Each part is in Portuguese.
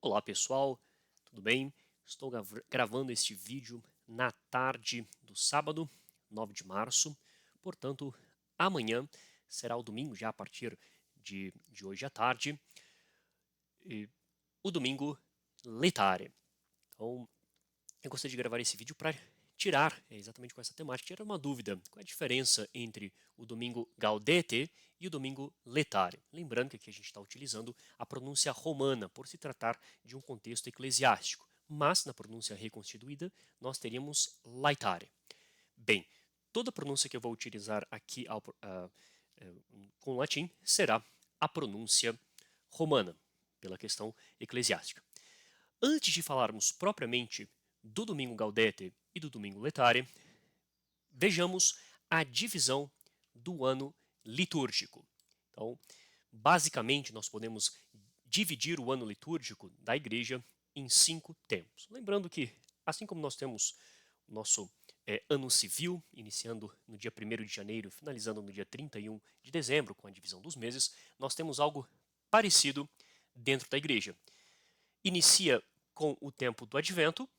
Olá pessoal, tudo bem? Estou gravando este vídeo na tarde do sábado, 9 de março, portanto, amanhã será o domingo, já a partir de hoje à tarde, e o domingo letare. Então, eu gostaria de gravar esse vídeo para tirar, exatamente com essa temática, tirar uma dúvida. Qual é a diferença entre o domingo gaudete e o domingo letare? Lembrando que aqui a gente está utilizando a pronúncia romana, por se tratar de um contexto eclesiástico. Mas, na pronúncia reconstituída, nós teríamos laetare. Bem, toda a pronúncia que eu vou utilizar aqui com o latim será a pronúncia romana, pela questão eclesiástica. Antes de falarmos propriamente do domingo gaudete e do domingo letare, vejamos a divisão do ano litúrgico. Então, basicamente, nós podemos dividir o ano litúrgico da igreja em 5 tempos. Lembrando que, assim como nós temos o nosso ano civil, iniciando no dia 1º de janeiro, finalizando no dia 31 de dezembro, com a divisão dos meses, nós temos algo parecido dentro da igreja. Inicia com o tempo do advento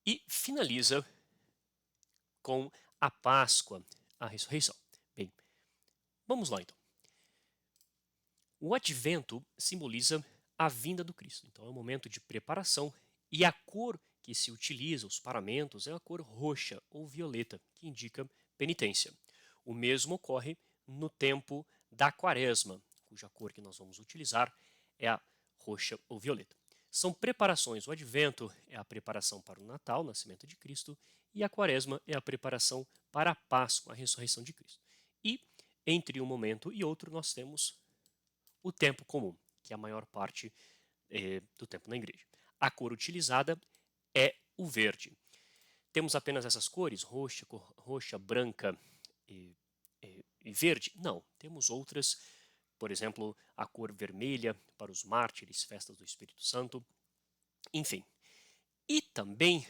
e finaliza com a Páscoa, a ressurreição. Bem, vamos lá então. O advento simboliza a vinda do Cristo. Então é um momento de preparação e a cor que se utiliza, os paramentos, é a cor roxa ou violeta, que indica penitência. O mesmo ocorre no tempo da quaresma, cuja cor que nós vamos utilizar é a roxa ou violeta. São preparações. O advento é a preparação para o Natal, o nascimento de Cristo, e a quaresma é a preparação para a Páscoa, a ressurreição de Cristo. E entre um momento e outro nós temos o tempo comum, que é a maior parte do tempo na igreja. A cor utilizada é o verde. Temos apenas essas cores, roxa, branca e verde? Não, temos outras, por exemplo, a cor vermelha para os mártires, festas do Espírito Santo, enfim. E também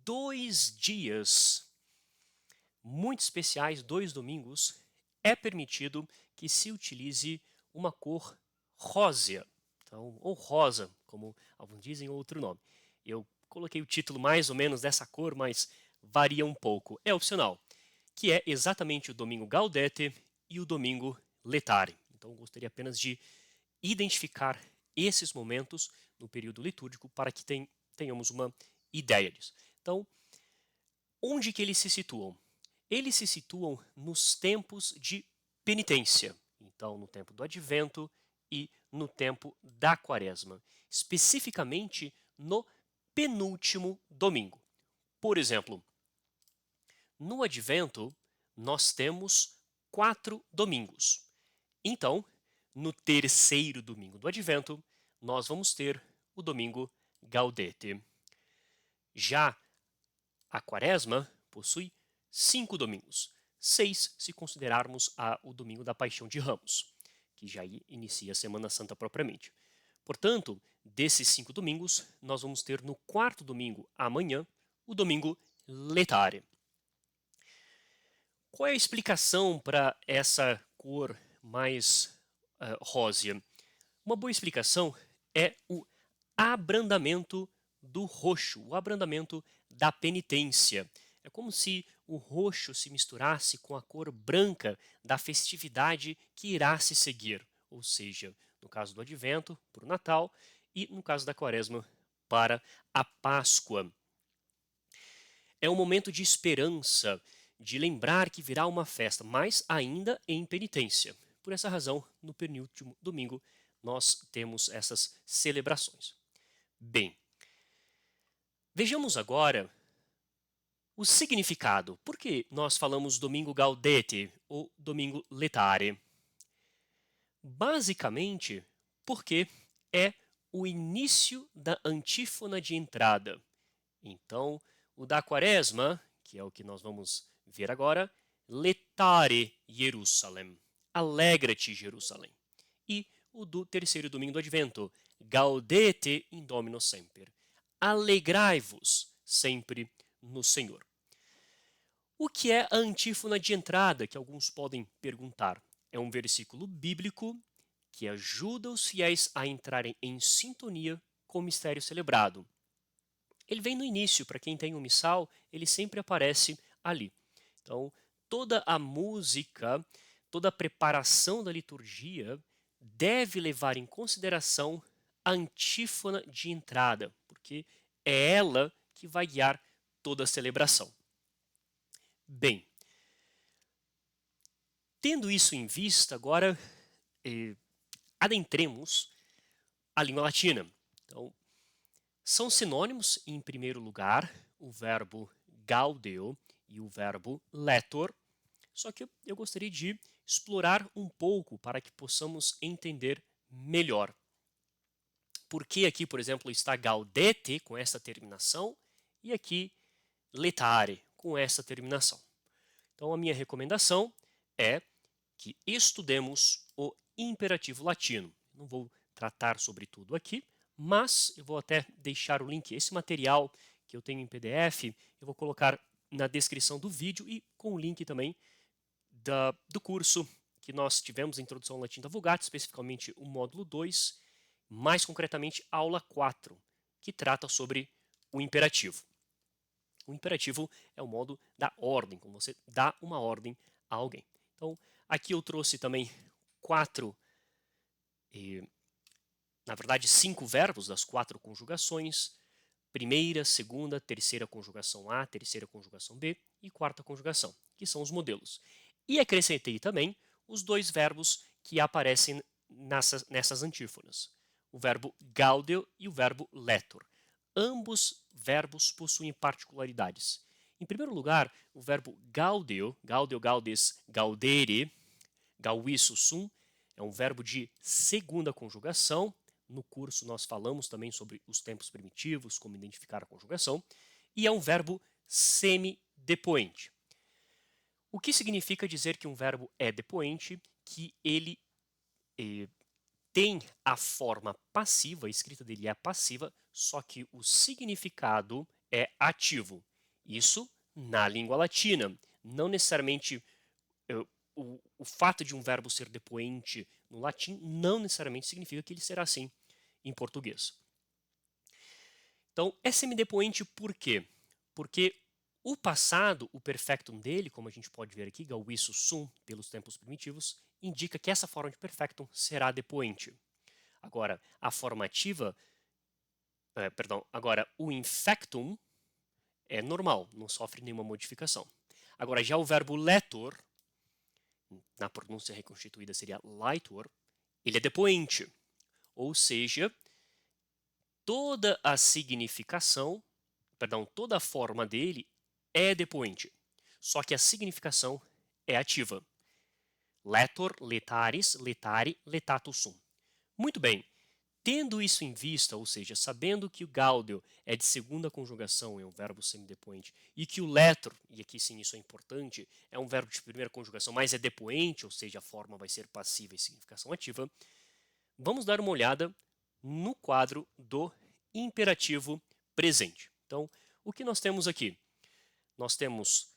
2 dias muito especiais, 2 domingos, é permitido que se utilize uma cor rósea, então, ou rosa, como alguns dizem, ou outro nome. Eu coloquei o título mais ou menos dessa cor, mas varia um pouco. É opcional, que é exatamente o domingo gaudete e o domingo letare. Então, eu gostaria apenas de identificar esses momentos no período litúrgico para que tenhamos uma ideia disso. Então, onde que eles se situam? Eles se situam nos tempos de penitência. Então, no tempo do advento e no tempo da quaresma. Especificamente no penúltimo domingo. Por exemplo, no advento, nós temos 4 domingos. Então, no terceiro domingo do advento, nós vamos ter o domingo gaudete. Já a quaresma possui 5 domingos, 6 se considerarmos o domingo da Paixão de Ramos, que já inicia a Semana Santa propriamente. Portanto, desses 5 domingos, nós vamos ter no 4º domingo, amanhã, o domingo letare. Qual é a explicação para essa cor mais rósea? Uma boa explicação é o abrandamento do roxo, o abrandamento da penitência. É como se o roxo se misturasse com a cor branca da festividade que irá se seguir, ou seja, no caso do advento, para o Natal, e no caso da quaresma, para a Páscoa. É um momento de esperança, de lembrar que virá uma festa, mas ainda em penitência. Por essa razão, no penúltimo domingo, nós temos essas celebrações. Bem, vejamos agora o significado. Por que nós falamos domingo gaudete ou domingo letare? Basicamente, porque é o início da antífona de entrada. Então, o da quaresma, que é o que nós vamos ver agora, letare Jerusalem, alegra-te Jerusalém. E o do terceiro domingo do advento, gaudete in Domino semper, alegrai-vos sempre no Senhor. O que é a antífona de entrada, que alguns podem perguntar? É um versículo bíblico que ajuda os fiéis a entrarem em sintonia com o mistério celebrado. Ele vem no início, para quem tem o missal, ele sempre aparece ali. Então, toda a música, toda a preparação da liturgia deve levar em consideração a antífona de entrada, porque é ela que vai guiar toda a celebração. Bem, tendo isso em vista, agora adentremos a língua latina. Então, são sinônimos, em primeiro lugar, o verbo gaudeo e o verbo letor, só que eu gostaria de explorar um pouco para que possamos entender melhor. Por que aqui, por exemplo, está gaudete com essa terminação e aqui letare com essa terminação? Então, a minha recomendação é que estudemos o imperativo latino. Não vou tratar sobre tudo aqui, mas eu vou até deixar o link. Esse material que eu tenho em PDF, eu vou colocar na descrição do vídeo e com o link também do curso que nós tivemos, Introdução ao Latim da Vulgata, especificamente o módulo 2, mais concretamente a aula 4, que trata sobre o imperativo. O imperativo é o modo da ordem, como você dá uma ordem a alguém. Então, aqui eu trouxe também na verdade, 5 verbos das 4 conjugações: primeira, segunda, terceira conjugação A, terceira conjugação B e quarta conjugação, que são os modelos. E acrescentei também os 2 verbos que aparecem nessas antífonas: o verbo gaudeo e o verbo letor. Ambos verbos possuem particularidades. Em primeiro lugar, o verbo gaudeo, gaudeo, gaudes, gaudere, gauisso sum, é um verbo de segunda conjugação. No curso nós falamos também sobre os tempos primitivos, como identificar a conjugação, e é um verbo semidepoente. O que significa dizer que um verbo é depoente? Que ele tem a forma passiva, a escrita dele é passiva, só que o significado é ativo. Isso na língua latina. Não necessariamente o fato de um verbo ser depoente no latim não necessariamente significa que ele será assim em português. Então, é semidepoente por quê? Porque o passado, o perfectum dele, como a gente pode ver aqui, gauisso sum, pelos tempos primitivos, indica que essa forma de perfectum será depoente. Agora, a formativa, agora o infectum é normal, não sofre nenhuma modificação. Agora, já o verbo letor, na pronúncia reconstituída seria laitor, ele é depoente, ou seja, toda a significação, toda a forma dele é depoente, só que a significação é ativa. Letor, letaris, letare, letatus sum. Muito bem, tendo isso em vista, ou seja, sabendo que o gaudeo é de segunda conjugação, é um verbo semidepoente, e que o letor, e aqui sim isso é importante, é um verbo de primeira conjugação, mas é depoente, ou seja, a forma vai ser passiva e significação ativa, vamos dar uma olhada no quadro do imperativo presente. Então, o que nós temos aqui? Nós temos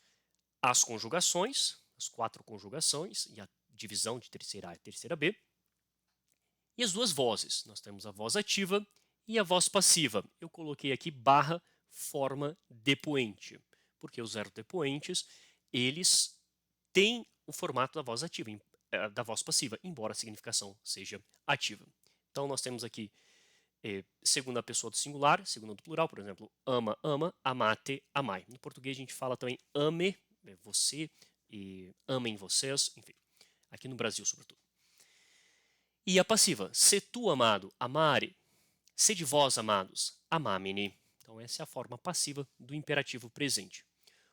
as conjugações, as 4 conjugações, e a divisão de terceira A e terceira B, e as 2 vozes. Nós temos a voz ativa e a voz passiva. Eu coloquei aqui barra forma depoente, porque os verbos depoentes, eles têm o formato da voz ativa, da voz passiva, embora a significação seja ativa. Então, nós temos aqui segunda pessoa do singular, segunda do plural, por exemplo, ama, ama, amate, amai. No português a gente fala também ame, você, e amem vocês, enfim, aqui no Brasil sobretudo. E a passiva, se tu amado, amare, se de vós amados, amamini. Então essa é a forma passiva do imperativo presente.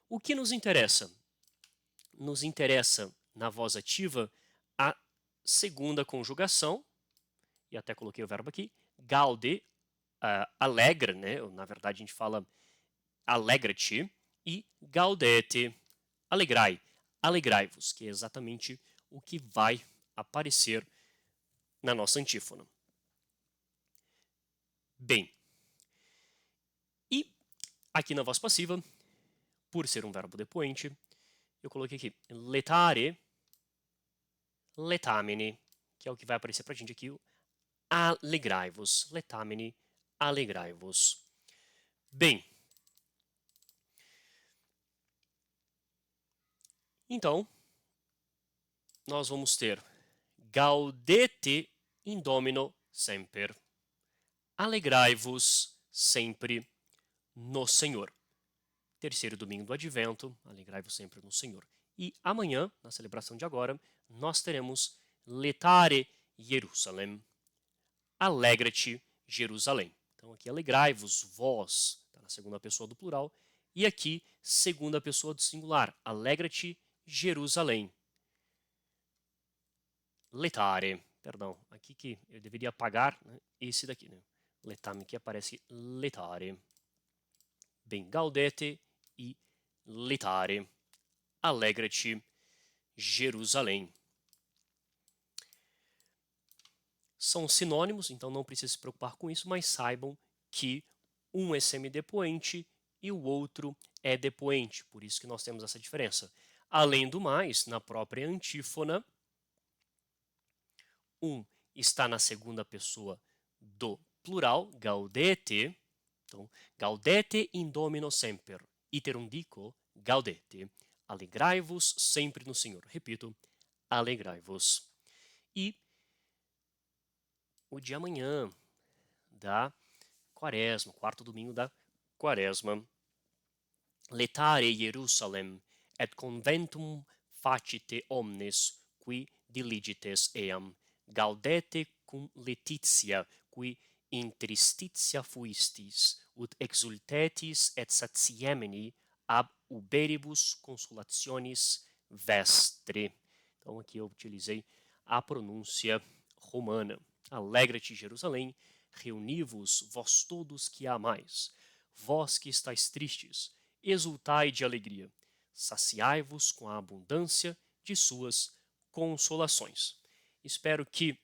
O que nos interessa? Nos interessa na voz ativa a segunda conjugação, e até coloquei o verbo aqui, gaude, alegra, né? Na verdade a gente fala alegra-te, e gaudete, alegrai, alegrai-vos, que é exatamente o que vai aparecer na nossa antífona. Bem, e aqui na voz passiva, por ser um verbo depoente, eu coloquei aqui letare, letamine. que é o que vai aparecer para a gente aqui, alegrai-vos, letamine, alegrai-vos. Bem, então, nós vamos ter gaudete in domino semper. Alegrai-vos sempre no Senhor. Terceiro domingo do Advento, alegrai-vos sempre no Senhor. E amanhã, na celebração de agora, nós teremos Letare Jerusalem. Alegra-te, Jerusalém. Então aqui alegrai-vos, vós, tá na segunda pessoa do plural, e aqui segunda pessoa do singular, alegra-te, Jerusalém. Letare, perdão, aqui que eu deveria apagar, né, esse daqui, né? Letame, que aparece letare. Bem, gaudete e letare. Alegra-te, Jerusalém. São sinônimos, então não precisa se preocupar com isso, mas saibam que um é semidepoente e o outro é depoente, por isso que nós temos essa diferença. Além do mais, na própria antífona, um está na segunda pessoa do plural, gaudete. Então, gaudete in domino semper, iterum dico, gaudete. Alegrai-vos sempre no Senhor. Repito, alegrai-vos. E o de amanhã da Quaresma, quarto domingo da Quaresma. Letare Jerusalem et conventum facite omnes qui diligites eam. Gaudete cum laetitia qui in tristitia fuistis, ut exultetis et satiemini ab uberibus consolationis vestre. Então aqui eu utilizei a pronúncia romana. Alegra-te, Jerusalém, reuni-vos, vós todos que a amais. Vós que estáis tristes, exultai de alegria. Saciai-vos com a abundância de suas consolações. Espero que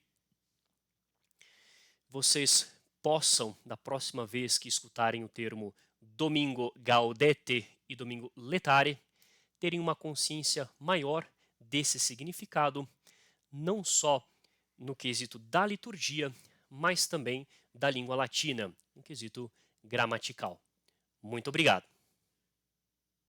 vocês possam, da próxima vez que escutarem o termo domingo gaudete e domingo letare, terem uma consciência maior desse significado, não só no quesito da liturgia, mas também da língua latina, no quesito gramatical. Muito obrigado.